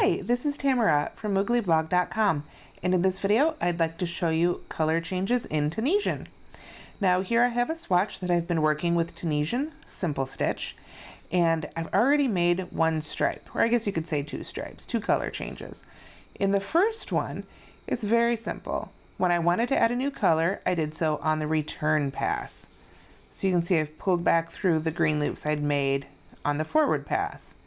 Hi, this is Tamara from mooglyvlog.com, and in this video I'd like to show you color changes in Tunisian. Now here I have a swatch that I've been working with Tunisian simple stitch, and I've already made one stripe, or I guess you could say two stripes, two color changes. In the first one, it's very simple. When I wanted to add a new color, I did so on the return pass. So you can see I've pulled back through the green loops I'd made on the forward pass.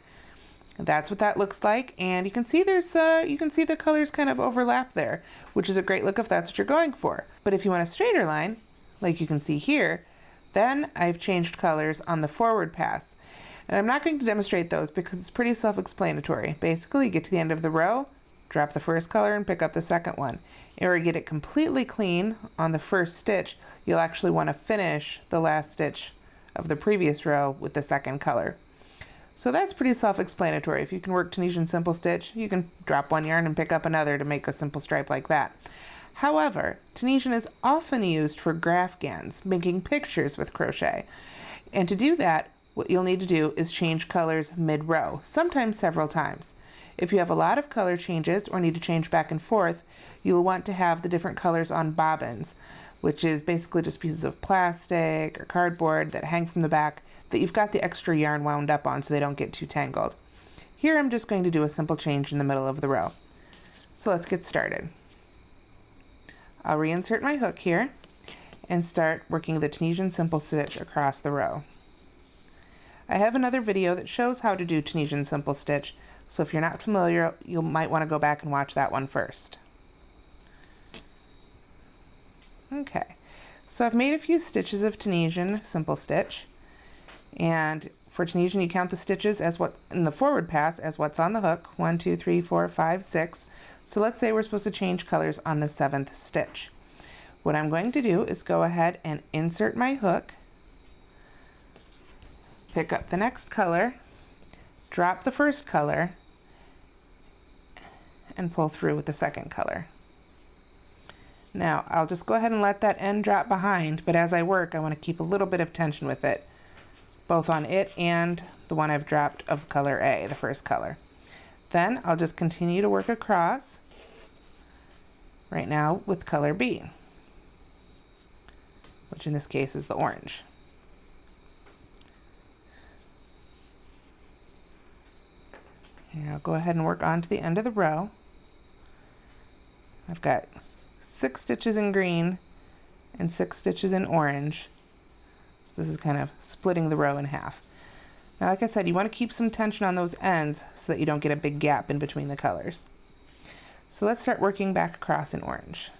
That's what that looks like, and you can see the colors kind of overlap there, which is a great look if that's what you're going for. But if you want a straighter line, like you can see here, then I've changed colors on the forward pass. And I'm not going to demonstrate those because it's pretty self-explanatory. Basically, you get to the end of the row, drop the first color and pick up the second one. In order to get it completely clean on the first stitch, you'll actually want to finish the last stitch of the previous row with the second color. So that's pretty self-explanatory. If you can work Tunisian simple stitch, you can drop one yarn and pick up another to make a simple stripe like that. However, Tunisian is often used for graphghans, making pictures with crochet. And to do that, what you'll need to do is change colors mid-row, sometimes several times. If you have a lot of color changes or need to change back and forth, you'll want to have the different colors on bobbins, which is basically just pieces of plastic or cardboard that hang from the back that you've got the extra yarn wound up on so they don't get too tangled. Here I'm just going to do a simple change in the middle of the row. So let's get started. I'll reinsert my hook here and start working the Tunisian simple stitch across the row. I have another video that shows how to do Tunisian simple stitch, so if you're not familiar, you might want to go back and watch that one first. Okay, so I've made a few stitches of Tunisian simple stitch, and for Tunisian you count the stitches as what in the forward pass as what's on the hook, 1, 2, 3, 4, 5, 6. So let's say we're supposed to change colors on the 7th stitch. What I'm going to do is go ahead and insert my hook, pick up the next color, drop the first color, and pull through with the second color. Now I'll just go ahead and let that end drop behind, but as I work I want to keep a little bit of tension with it, both on it and the one I've dropped of color A, the first color. Then I'll just continue to work across, right now with color B, which in this case is the orange. And I'll go ahead and work on to the end of the row. I've got 6 stitches in green and 6 stitches in orange. So this is kind of splitting the row in half. Now, like I said, you want to keep some tension on those ends so that you don't get a big gap in between the colors. So let's start working back across in orange.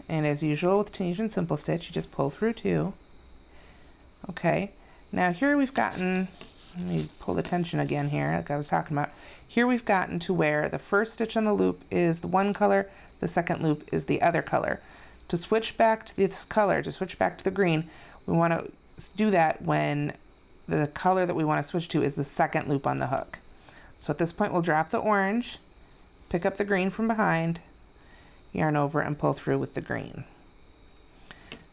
And as usual with Tunisian simple stitch, you just pull through 2. Okay, now here we've gotten, let me pull the tension again here, like I was talking about. Here we've gotten to where the first stitch on the loop is the one color, the second loop is the other color. To switch back to this color, to switch back to the green, we want to do that when the color that we want to switch to is the second loop on the hook. So at this point we'll drop the orange, pick up the green from behind, yarn over and pull through with the green.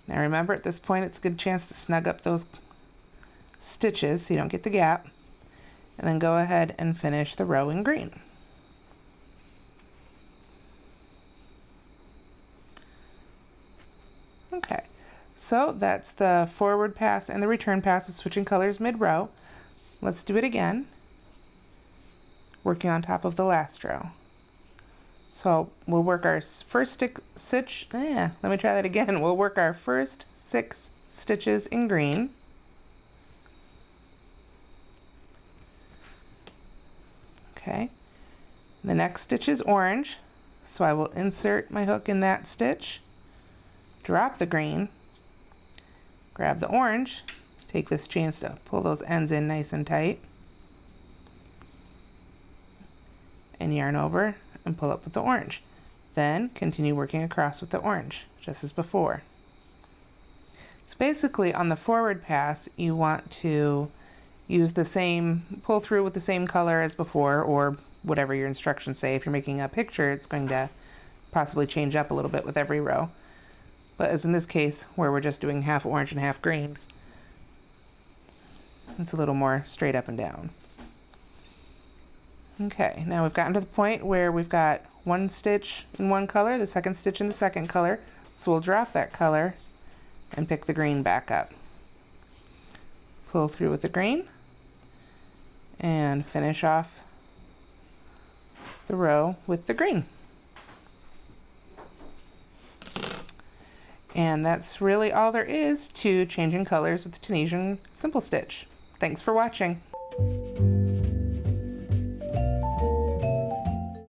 Now remember, at this point it's a good chance to snug up those stitches so you don't get the gap, and then go ahead and finish the row in green. Okay, so that's the forward pass and the return pass of switching colors mid-row. Let's do it again, working on top of the last row. So we'll work our first We'll work our first 6 stitches in green. Okay, the next stitch is orange, so I will insert my hook in that stitch, drop the green, grab the orange, take this chance to pull those ends in nice and tight, and yarn over and pull up with the orange. Then continue working across with the orange, just as before. So basically on the forward pass, you want to use the same, pull through with the same color as before, or whatever your instructions say. If you're making a picture, it's going to possibly change up a little bit with every row. But as in this case, where we're just doing half orange and half green, It's a little more straight up and down. Okay, now we've gotten to the point where we've got one stitch in one color, the second stitch in the second color, so we'll drop that color and pick the green back up. Pull through with the green and finish off the row with the green. And that's really all there is to changing colors with the Tunisian simple stitch. Thanks for watching.